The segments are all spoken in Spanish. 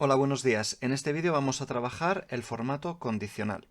Hola, buenos días. En este vídeo vamos a trabajar el formato condicional.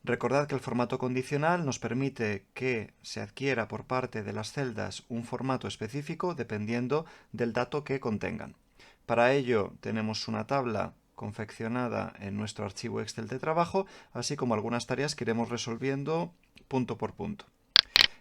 Recordad que el formato condicional nos permite que se adquiera por parte de las celdas un formato específico dependiendo del dato que contengan. Para ello tenemos una tabla confeccionada en nuestro archivo Excel de trabajo, así como algunas tareas que iremos resolviendo punto por punto.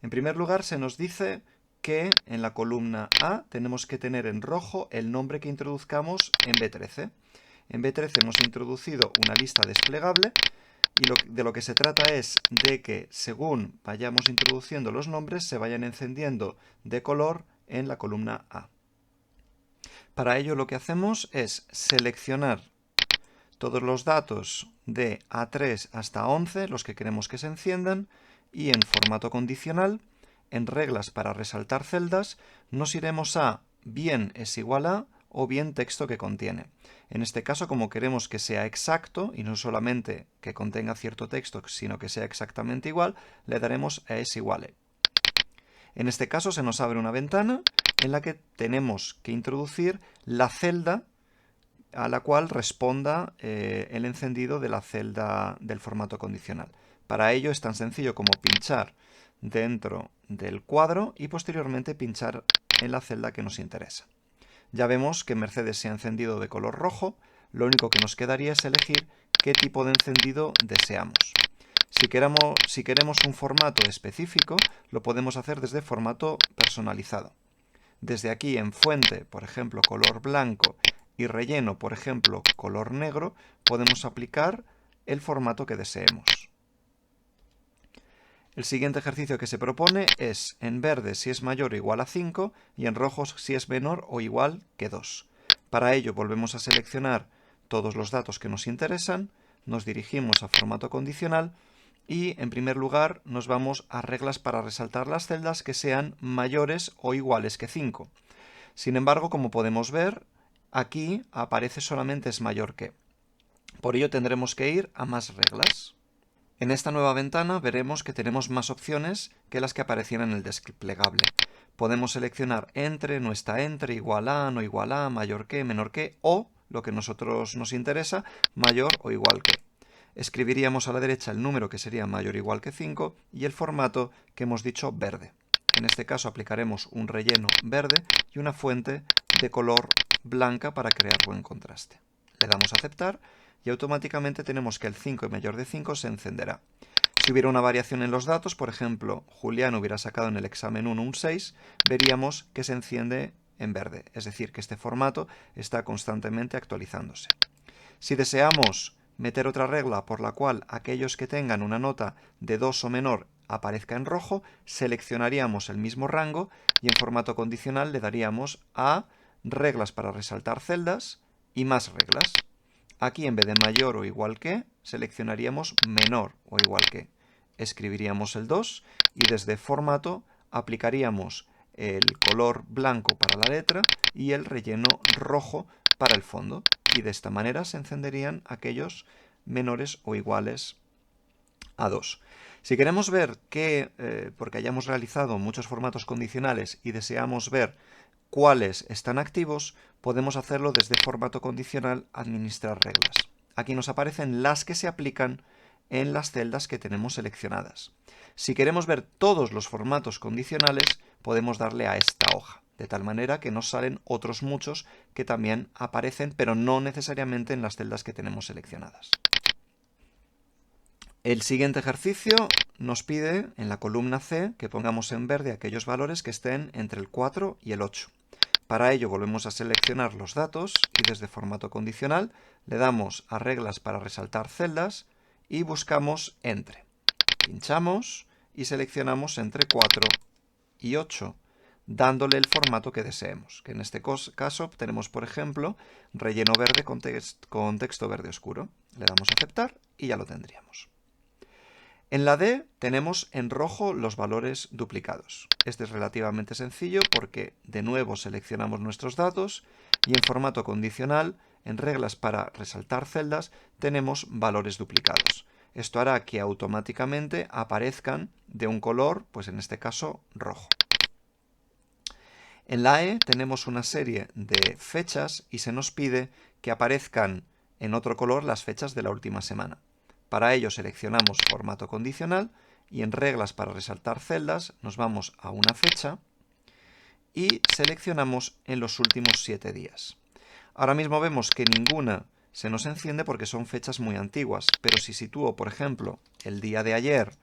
En primer lugar, se nos dice que en la columna A tenemos que tener en rojo el nombre que introduzcamos en B13. En B13 hemos introducido una lista desplegable y de lo que se trata es de que según vayamos introduciendo los nombres se vayan encendiendo de color en la columna A. Para ello lo que hacemos es seleccionar todos los datos de A3 hasta 11, los que queremos que se enciendan, y en formato condicional, en reglas para resaltar celdas, nos iremos a bien es igual a o bien texto que contiene. En este caso, como queremos que sea exacto y no solamente que contenga cierto texto, sino que sea exactamente igual, le daremos a es igual a. En este caso se nos abre una ventana en la que tenemos que introducir la celda a la cual responda el encendido de la celda del formato condicional. Para ello es tan sencillo como pinchar dentro del cuadro y posteriormente pinchar en la celda que nos interesa. Ya vemos que Mercedes se ha encendido de color rojo, lo único que nos quedaría es elegir qué tipo de encendido deseamos. Si queremos un formato específico, lo podemos hacer desde formato personalizado. Desde aquí en fuente, por ejemplo, color blanco, y relleno, por ejemplo, color negro, podemos aplicar el formato que deseemos. El siguiente ejercicio que se propone es en verde si es mayor o igual a 5 y en rojo si es menor o igual que 2. Para ello volvemos a seleccionar todos los datos que nos interesan, nos dirigimos a formato condicional y en primer lugar nos vamos a reglas para resaltar las celdas que sean mayores o iguales que 5. Sin embargo, como podemos ver, aquí aparece solamente es mayor que. Por ello tendremos que ir a más reglas. En esta nueva ventana veremos que tenemos más opciones que las que aparecían en el desplegable. Podemos seleccionar entre, no está entre, igual a, no igual a, mayor que, menor que, o, lo que a nosotros nos interesa, mayor o igual que. Escribiríamos a la derecha el número que sería mayor o igual que 5 y el formato que hemos dicho verde. En este caso aplicaremos un relleno verde y una fuente de color blanca para crear buen contraste. Le damos a aceptar y automáticamente tenemos que el 5 y mayor de 5 se encenderá. Si hubiera una variación en los datos, por ejemplo, Julián hubiera sacado en el examen 1 un 6, veríamos que se enciende en verde, es decir, que este formato está constantemente actualizándose. Si deseamos meter otra regla por la cual aquellos que tengan una nota de 2 o menor aparezca en rojo, seleccionaríamos el mismo rango y en formato condicional le daríamos a reglas para resaltar celdas y más reglas. Aquí en vez de mayor o igual que, seleccionaríamos menor o igual que. Escribiríamos el 2 y desde formato aplicaríamos el color blanco para la letra y el relleno rojo para el fondo. Y de esta manera se encenderían aquellos menores o iguales a 2. Si queremos ver que, porque hayamos realizado muchos formatos condicionales y deseamos ver cuáles están activos, podemos hacerlo desde formato condicional administrar reglas. Aquí nos aparecen las que se aplican en las celdas que tenemos seleccionadas. Si queremos ver todos los formatos condicionales, podemos darle a esta hoja, de tal manera que nos salen otros muchos que también aparecen, pero no necesariamente en las celdas que tenemos seleccionadas. El siguiente ejercicio nos pide en la columna C que pongamos en verde aquellos valores que estén entre el 4 y el 8. Para ello volvemos a seleccionar los datos y desde formato condicional le damos a reglas para resaltar celdas y buscamos entre. Pinchamos y seleccionamos entre 4 y 8, dándole el formato que deseemos, que en este caso tenemos, por ejemplo, relleno verde con texto verde oscuro. Le damos a aceptar y ya lo tendríamos. En la D tenemos en rojo los valores duplicados. Este es relativamente sencillo porque de nuevo seleccionamos nuestros datos y en formato condicional, en reglas para resaltar celdas, tenemos valores duplicados. Esto hará que automáticamente aparezcan de un color, pues en este caso rojo. En la E tenemos una serie de fechas y se nos pide que aparezcan en otro color las fechas de la última semana. Para ello seleccionamos formato condicional y en reglas para resaltar celdas nos vamos a una fecha y seleccionamos en los últimos 7 días. Ahora mismo vemos que ninguna se nos enciende porque son fechas muy antiguas, pero si sitúo, por ejemplo, el día de ayer,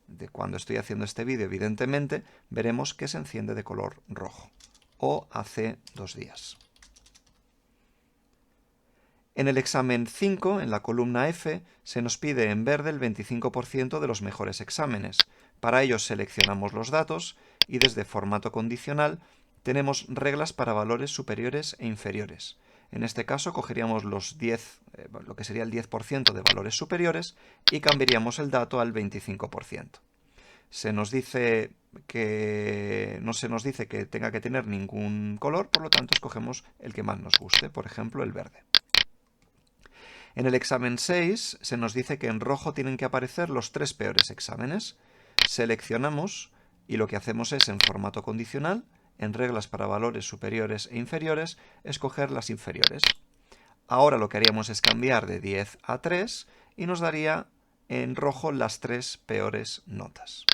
de cuando estoy haciendo este vídeo, evidentemente, veremos que se enciende de color rojo, o hace 2 días. En el examen 5, en la columna F, se nos pide en verde el 25% de los mejores exámenes. Para ello seleccionamos los datos y desde formato condicional tenemos reglas para valores superiores e inferiores. En este caso cogeríamos los 10, lo que sería el 10% de valores superiores y cambiaríamos el dato al 25%. Se nos dice que no se nos dice que tenga que tener ningún color, por lo tanto escogemos el que más nos guste, por ejemplo el verde. En el examen 6 se nos dice que en rojo tienen que aparecer los 3 peores exámenes. Seleccionamos y lo que hacemos es en formato condicional, en reglas para valores superiores e inferiores, escoger las inferiores. Ahora lo que haríamos es cambiar de 10 a 3 y nos daría en rojo las 3 peores notas.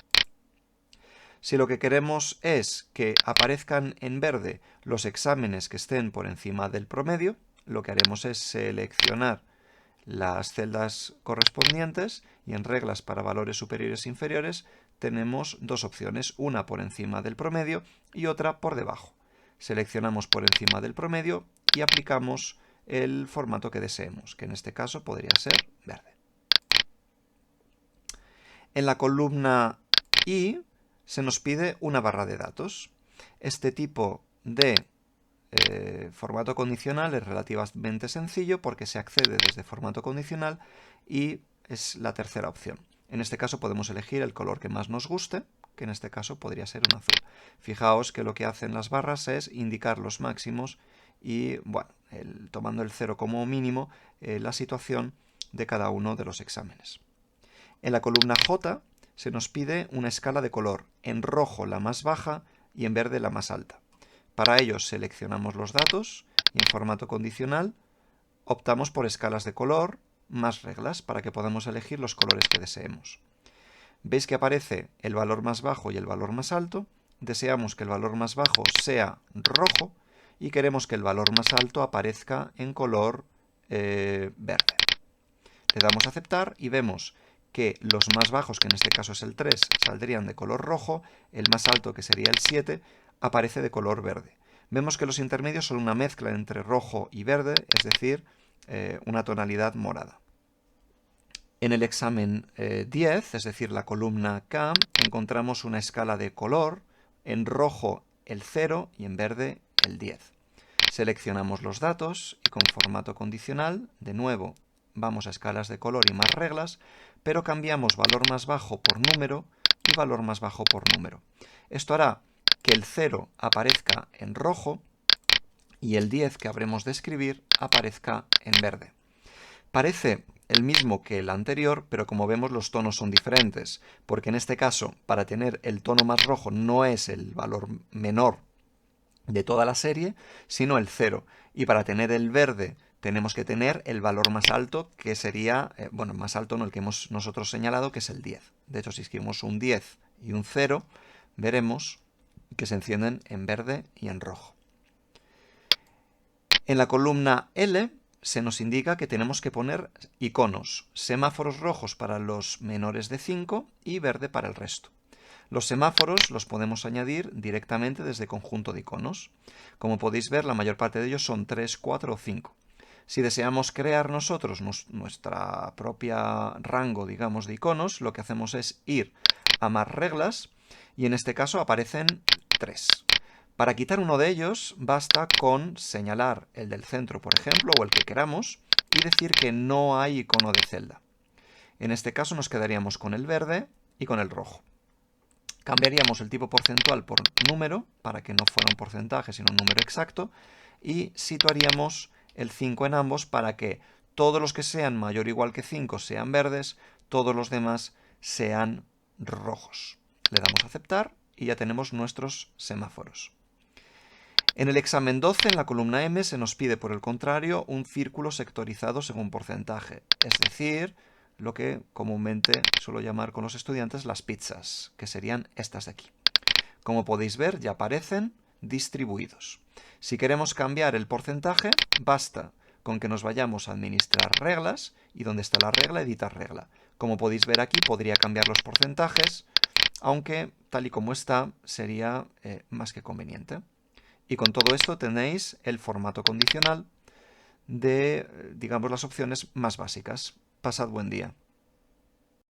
Si lo que queremos es que aparezcan en verde los exámenes que estén por encima del promedio, lo que haremos es seleccionar las celdas correspondientes y en reglas para valores superiores e inferiores tenemos dos opciones, una por encima del promedio y otra por debajo. Seleccionamos por encima del promedio y aplicamos el formato que deseemos, que en este caso podría ser verde. En la columna I se nos pide una barra de datos. Este tipo de formato condicional es relativamente sencillo porque se accede desde formato condicional y es la tercera opción. En este caso podemos elegir el color que más nos guste, que en este caso podría ser un azul. Fijaos que lo que hacen las barras es indicar los máximos y, bueno, tomando el 0 como mínimo, la situación de cada uno de los exámenes. En la columna J se nos pide una escala de color, en rojo la más baja y en verde la más alta. Para ello seleccionamos los datos y en formato condicional optamos por escalas de color más reglas para que podamos elegir los colores que deseemos. Veis que aparece el valor más bajo y el valor más alto. Deseamos que el valor más bajo sea rojo y queremos que el valor más alto aparezca en color verde. Le damos a aceptar y vemos que los más bajos, que en este caso es el 3, saldrían de color rojo, el más alto, que sería el 7, aparece de color verde. Vemos que los intermedios son una mezcla entre rojo y verde, es decir, una tonalidad morada. En el examen 10, es decir, la columna K, encontramos una escala de color, en rojo el 0 y en verde el 10. Seleccionamos los datos y con formato condicional, de nuevo, vamos a escalas de color y más reglas, pero cambiamos valor más bajo por número y valor más bajo por número. Esto hará que el 0 aparezca en rojo y el 10 que habremos de escribir aparezca en verde. Parece el mismo que el anterior, pero como vemos los tonos son diferentes, porque en este caso, para tener el tono más rojo no es el valor menor de toda la serie, sino el 0. Y para tener el verde tenemos que tener el valor más alto, que sería, bueno, más alto no el que hemos nosotros señalado, que es el 10. De hecho, si escribimos un 10 y un 0, veremos que se encienden en verde y en rojo. En la columna L se nos indica que tenemos que poner iconos, semáforos rojos para los menores de 5 y verde para el resto. Los semáforos los podemos añadir directamente desde conjunto de iconos. Como podéis ver, la mayor parte de ellos son 3, 4 o 5. Si deseamos crear nosotros nuestra propia rango, digamos, de iconos, lo que hacemos es ir a más reglas y en este caso aparecen 3. Para quitar uno de ellos basta con señalar el del centro, por ejemplo, o el que queramos, y decir que no hay icono de celda. En este caso nos quedaríamos con el verde y con el rojo. Cambiaríamos el tipo porcentual por número, para que no fuera un porcentaje, sino un número exacto, y situaríamos el 5 en ambos para que todos los que sean mayor o igual que 5 sean verdes, todos los demás sean rojos. Le damos a aceptar y ya tenemos nuestros semáforos. En el examen 12, en la columna M, se nos pide, por el contrario, un círculo sectorizado según porcentaje, es decir, lo que comúnmente suelo llamar con los estudiantes las pizzas, que serían estas de aquí. Como podéis ver, ya aparecen distribuidos. Si queremos cambiar el porcentaje, basta con que nos vayamos a administrar reglas y donde está la regla, editar regla. Como podéis ver aquí, podría cambiar los porcentajes, aunque tal y como está sería más que conveniente. Y con todo esto tenéis el formato condicional de, digamos, las opciones más básicas. Pasad buen día.